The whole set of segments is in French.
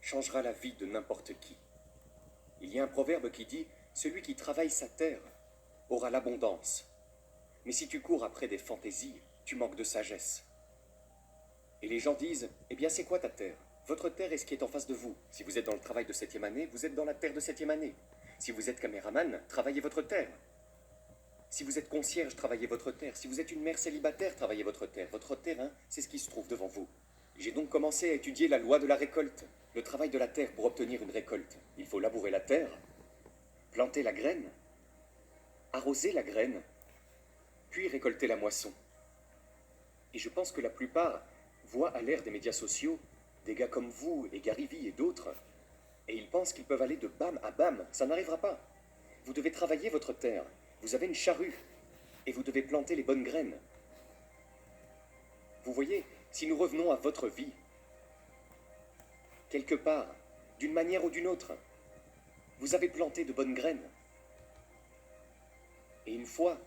changera la vie de n'importe qui. Il y a un proverbe qui dit « Celui qui travaille sa terre aura l'abondance. Mais si tu cours après des fantaisies, tu manques de sagesse. » Et les gens disent « Eh bien, c'est quoi ta terre ? Votre terre est ce qui est en face de vous. Si vous êtes dans le travail de 7e année, vous êtes dans la terre de 7e année. Si vous êtes caméraman, travaillez votre terre. Si vous êtes concierge, travaillez votre terre. Si vous êtes une mère célibataire, travaillez votre terre. Votre terrain, c'est ce qui se trouve devant vous. J'ai donc commencé à étudier la loi de la récolte, le travail de la terre pour obtenir une récolte. Il faut labourer la terre, planter la graine, arroser la graine, puis récolter la moisson. Et je pense que la plupart voient à l'ère des médias sociaux des gars comme vous et Gary Vee et d'autres, et ils pensent qu'ils peuvent aller de bam à bam. Ça n'arrivera pas. Vous devez travailler votre terre. Vous avez une charrue, et vous devez planter les bonnes graines. Vous voyez, si nous revenons à votre vie, quelque part, d'une manière ou d'une autre, vous avez planté de bonnes graines. Et une fois,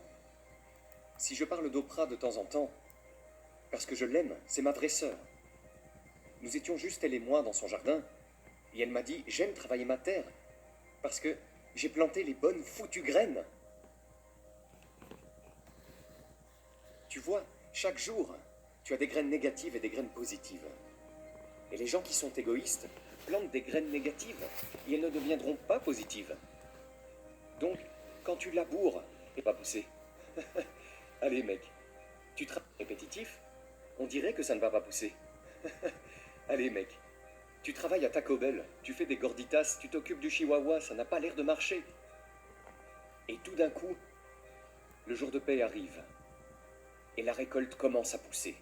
si je parle d'Oprah de temps en temps, parce que je l'aime, c'est ma vraie sœur. Nous étions juste elle et moi dans son jardin, et elle m'a dit « J'aime travailler ma terre, parce que j'ai planté les bonnes foutues graines. » Tu vois, chaque jour, tu as des graines négatives et des graines positives. Et les gens qui sont égoïstes plantent des graines négatives, et elles ne deviendront pas positives. Donc, quand tu laboures, et pas pousser. Allez mec, tu travailles répétitif, on dirait que ça ne va pas pousser. Allez mec, tu travailles à Taco Bell, tu fais des gorditas, tu t'occupes du chihuahua, ça n'a pas l'air de marcher. Et tout d'un coup, le jour de paix arrive, et la récolte commence à pousser.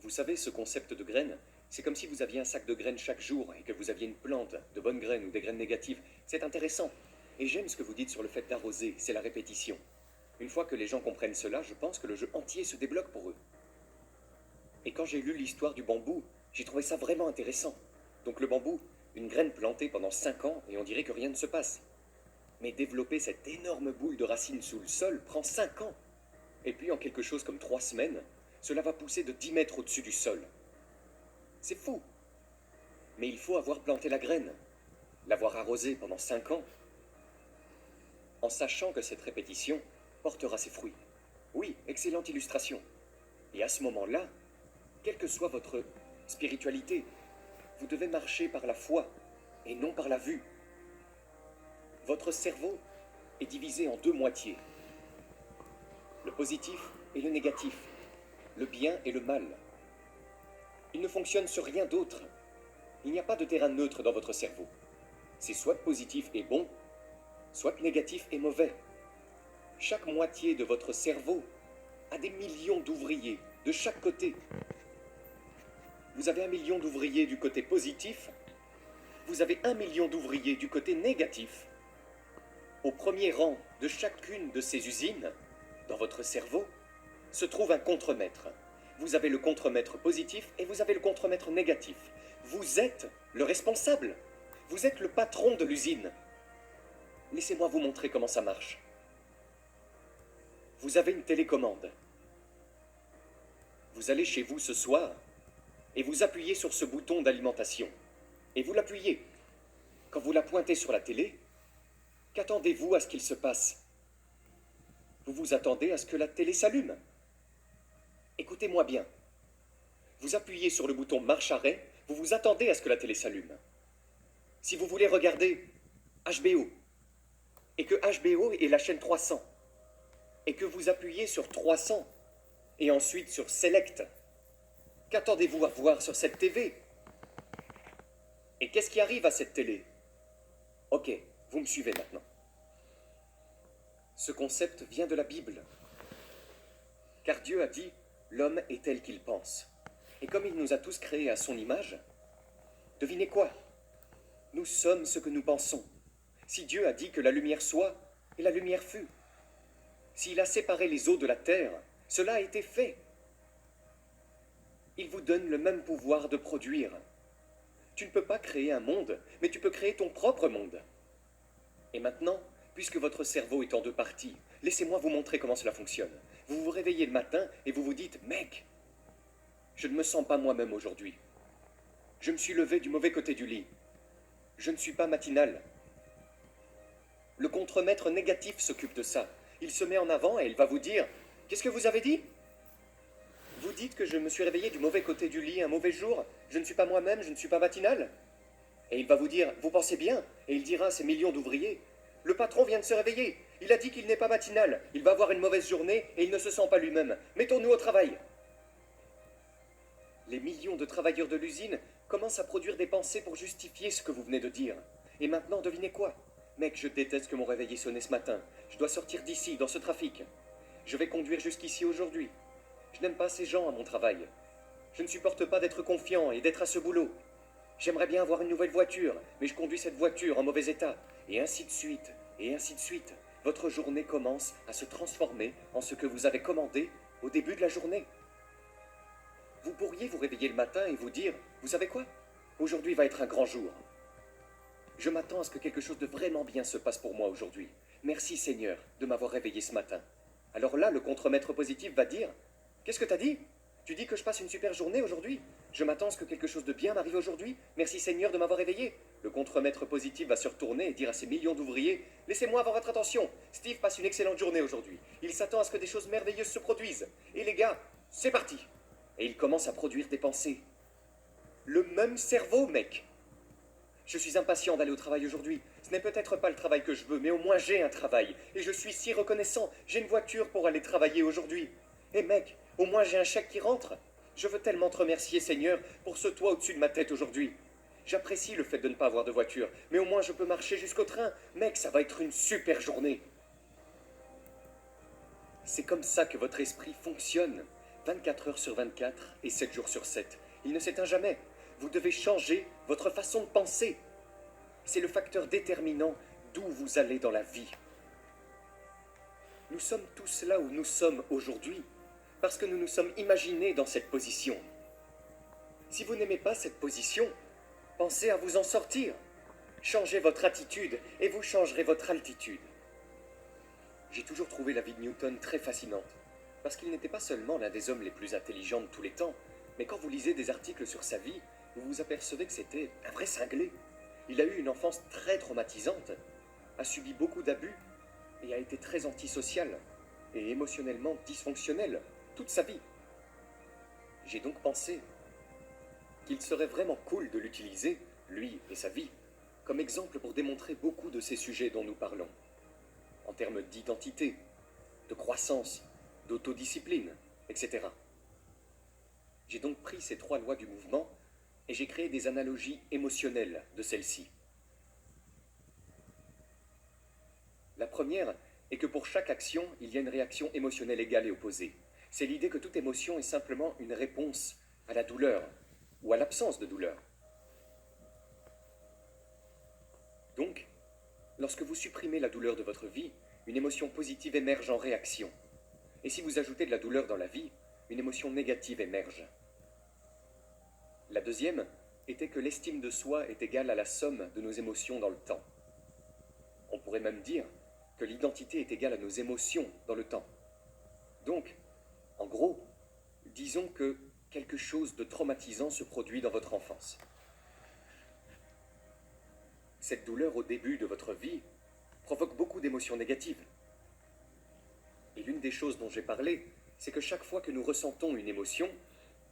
Vous savez, ce concept de graines, c'est comme si vous aviez un sac de graines chaque jour et que vous aviez une plante, de bonnes graines ou des graines négatives. C'est intéressant. Et j'aime ce que vous dites sur le fait d'arroser, c'est la répétition. Une fois que les gens comprennent cela, je pense que le jeu entier se débloque pour eux. Et quand j'ai lu l'histoire du bambou, j'ai trouvé ça vraiment intéressant. Donc le bambou, une graine plantée pendant 5 ans et on dirait que rien ne se passe. Mais développer cette énorme boule de racines sous le sol prend 5 ans. Et puis en quelque chose comme 3 semaines, cela va pousser de 10 mètres au-dessus du sol. C'est fou. Mais il faut avoir planté la graine, l'avoir arrosée pendant 5 ans, en sachant que cette répétition portera ses fruits. Oui, excellente illustration. Et à ce moment-là, quelle que soit votre spiritualité, vous devez marcher par la foi et non par la vue. Votre cerveau est divisé en 2 moitiés. Le positif et le négatif, le bien et le mal. Il ne fonctionne sur rien d'autre. Il n'y a pas de terrain neutre dans votre cerveau. C'est soit positif et bon, soit négatif et mauvais. Chaque moitié de votre cerveau a des millions d'ouvriers de chaque côté. Vous avez 1 million d'ouvriers du côté positif, vous avez 1 million d'ouvriers du côté négatif. Au premier rang de chacune de ces usines, dans votre cerveau, se trouve un contremaître. Vous avez le contremaître positif et vous avez le contremaître négatif. Vous êtes le responsable. Vous êtes le patron de l'usine. Laissez-moi vous montrer comment ça marche. Vous avez une télécommande. Vous allez chez vous ce soir et vous appuyez sur ce bouton d'alimentation. Et vous l'appuyez. Quand vous la pointez sur la télé, qu'attendez-vous à ce qu'il se passe? Vous vous attendez à ce que la télé s'allume. Écoutez-moi bien. Vous appuyez sur le bouton marche-arrêt, vous vous attendez à ce que la télé s'allume. Si vous voulez regarder HBO, et que HBO est la chaîne 300, et que vous appuyez sur 300, et ensuite sur Select, qu'attendez-vous à voir sur cette TV? Et qu'est-ce qui arrive à cette télé? Ok, vous me suivez maintenant. Ce concept vient de la Bible. Car Dieu a dit, l'homme est tel qu'il pense. Et comme il nous a tous créés à son image, devinez quoi? Nous sommes ce que nous pensons. Si Dieu a dit que la lumière soit, et la lumière fut. S'il a séparé les eaux de la terre, cela a été fait. Il vous donne le même pouvoir de produire. Tu ne peux pas créer un monde, mais tu peux créer ton propre monde. Et maintenant, puisque votre cerveau est en 2 parties, laissez-moi vous montrer comment cela fonctionne. Vous vous réveillez le matin et vous vous dites « Mec, je ne me sens pas moi-même aujourd'hui. Je me suis levé du mauvais côté du lit. Je ne suis pas matinal. Le contremaître négatif s'occupe de ça. Il se met en avant et il va vous dire « Qu'est-ce que vous avez dit ?» Vous dites que je me suis réveillé du mauvais côté du lit un mauvais jour, je ne suis pas moi-même, je ne suis pas matinal. Et il va vous dire « Vous pensez bien ?» Et il dira à ces millions d'ouvriers « Le patron vient de se réveiller, il a dit qu'il n'est pas matinal, il va avoir une mauvaise journée et il ne se sent pas lui-même. Mettons-nous au travail !» Les millions de travailleurs de l'usine commencent à produire des pensées pour justifier ce que vous venez de dire. Et maintenant, devinez quoi? Mec, je déteste que mon réveil ait sonné ce matin. Je dois sortir d'ici, dans ce trafic. Je vais conduire jusqu'ici aujourd'hui. Je n'aime pas ces gens à mon travail. Je ne supporte pas d'être confiant et d'être à ce boulot. J'aimerais bien avoir une nouvelle voiture, mais je conduis cette voiture en mauvais état. Et ainsi de suite, et ainsi de suite. Votre journée commence à se transformer en ce que vous avez commandé au début de la journée. Vous pourriez vous réveiller le matin et vous dire « Vous savez quoi? Aujourd'hui va être un grand jour. Je m'attends à ce que quelque chose de vraiment bien se passe pour moi aujourd'hui. Merci Seigneur de m'avoir réveillé ce matin. » Alors là, le contremaître positif va dire « Qu'est-ce que t'as dit? Tu dis que je passe une super journée aujourd'hui? Je m'attends à ce que quelque chose de bien m'arrive aujourd'hui. Merci Seigneur de m'avoir réveillé. » Le contremaître positif va se retourner et dire à ces millions d'ouvriers « Laissez-moi avoir votre attention. Steve passe une excellente journée aujourd'hui. Il s'attend à ce que des choses merveilleuses se produisent. Et les gars, c'est parti !» Et il commence à produire des pensées. Le même cerveau, mec. Je suis impatient d'aller au travail aujourd'hui. Ce n'est peut-être pas le travail que je veux, mais au moins j'ai un travail. Et je suis si reconnaissant. J'ai une voiture pour aller travailler aujourd'hui. Et mec, au moins j'ai un chèque qui rentre. Je veux tellement te remercier, Seigneur, pour ce toit au-dessus de ma tête aujourd'hui. J'apprécie le fait de ne pas avoir de voiture, mais au moins je peux marcher jusqu'au train. Mec, ça va être une super journée. C'est comme ça que votre esprit fonctionne. 24 heures sur 24 et 7 jours sur 7. Il ne s'éteint jamais. Vous devez changer votre façon de penser. C'est le facteur déterminant d'où vous allez dans la vie. Nous sommes tous là où nous sommes aujourd'hui parce que nous nous sommes imaginés dans cette position. Si vous n'aimez pas cette position, pensez à vous en sortir. Changez votre attitude et vous changerez votre altitude. J'ai toujours trouvé la vie de Newton très fascinante. Parce qu'il n'était pas seulement l'un des hommes les plus intelligents de tous les temps, mais quand vous lisez des articles sur sa vie, vous vous apercevez que c'était un vrai cinglé. Il a eu une enfance très traumatisante, a subi beaucoup d'abus et a été très antisocial et émotionnellement dysfonctionnel toute sa vie. J'ai donc pensé qu'il serait vraiment cool de l'utiliser, lui et sa vie, comme exemple pour démontrer beaucoup de ces sujets dont nous parlons, en termes d'identité, de croissance, d'autodiscipline, etc. J'ai donc pris ces 3 lois du mouvement et j'ai créé des analogies émotionnelles de celles-ci. La première est que pour chaque action, il y a une réaction émotionnelle égale et opposée. C'est l'idée que toute émotion est simplement une réponse à la douleur ou à l'absence de douleur. Donc, lorsque vous supprimez la douleur de votre vie, une émotion positive émerge en réaction. Et si vous ajoutez de la douleur dans la vie, une émotion négative émerge. La deuxième était que l'estime de soi est égale à la somme de nos émotions dans le temps. On pourrait même dire que l'identité est égale à nos émotions dans le temps. Donc, en gros, disons que quelque chose de traumatisant se produit dans votre enfance. Cette douleur au début de votre vie provoque beaucoup d'émotions négatives. Et l'une des choses dont j'ai parlé, c'est que chaque fois que nous ressentons une émotion,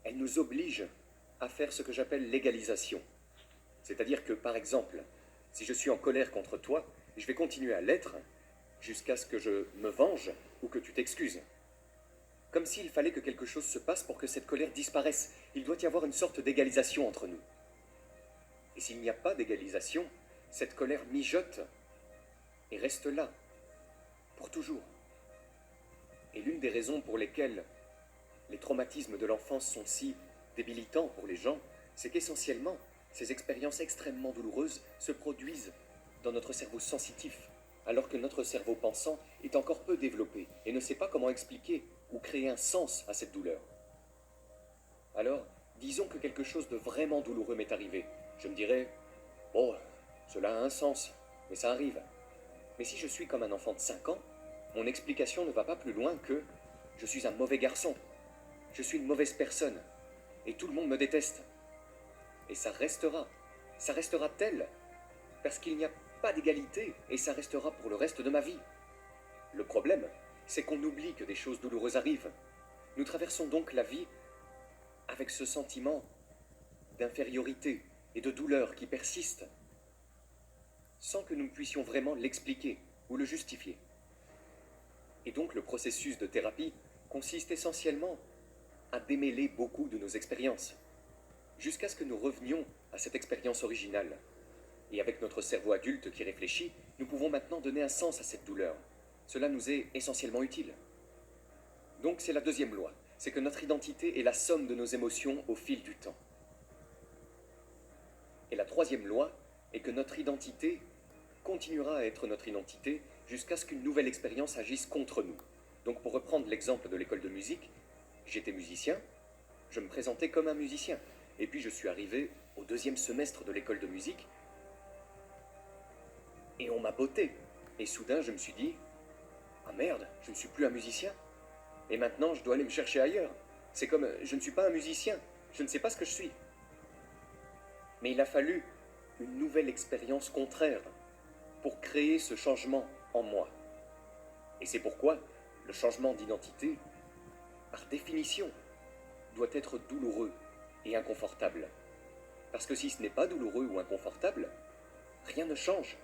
elle nous oblige à faire ce que j'appelle l'égalisation. C'est-à-dire que, par exemple, si je suis en colère contre toi, je vais continuer à l'être jusqu'à ce que je me venge ou que tu t'excuses. Comme s'il fallait que quelque chose se passe pour que cette colère disparaisse. Il doit y avoir une sorte d'égalisation entre nous. Et s'il n'y a pas d'égalisation, cette colère mijote et reste là, pour toujours. Et l'une des raisons pour lesquelles les traumatismes de l'enfance sont si débilitants pour les gens, c'est qu'essentiellement, ces expériences extrêmement douloureuses se produisent dans notre cerveau sensitif, alors que notre cerveau pensant est encore peu développé et ne sait pas comment expliquer ou créer un sens à cette douleur. Alors, disons que quelque chose de vraiment douloureux m'est arrivé. Je me dirais, bon, cela a un sens, mais ça arrive. Mais si je suis comme un enfant de 5 ans, mon explication ne va pas plus loin que je suis un mauvais garçon, je suis une mauvaise personne, et tout le monde me déteste. et ça restera. Ça restera tel, parce qu'il n'y a pas d'égalité, et ça restera pour le reste de ma vie. Le problème, c'est qu'on oublie que des choses douloureuses arrivent. Nous traversons donc la vie avec ce sentiment d'infériorité et de douleur qui persiste, sans que nous puissions vraiment l'expliquer ou le justifier. Et donc le processus de thérapie consiste essentiellement à démêler beaucoup de nos expériences, jusqu'à ce que nous revenions à cette expérience originale. Et avec notre cerveau adulte qui réfléchit, nous pouvons maintenant donner un sens à cette douleur. Cela nous est essentiellement utile. Donc c'est la deuxième loi, c'est que notre identité est la somme de nos émotions au fil du temps. Et la troisième loi est que notre identité continuera à être notre identité jusqu'à ce qu'une nouvelle expérience agisse contre nous. Donc pour reprendre l'exemple de l'école de musique, j'étais musicien, je me présentais comme un musicien. Et puis je suis arrivé au deuxième semestre de l'école de musique, et on m'a botté. Et soudain je me suis dit, ah merde, je ne suis plus un musicien. Et maintenant je dois aller me chercher ailleurs. C'est comme, je ne suis pas un musicien, je ne sais pas ce que je suis. Mais il a fallu une nouvelle expérience contraire pour créer ce changement en moi. Et c'est pourquoi le changement d'identité, par définition, doit être douloureux et inconfortable. Parce que si ce n'est pas douloureux ou inconfortable, rien ne change.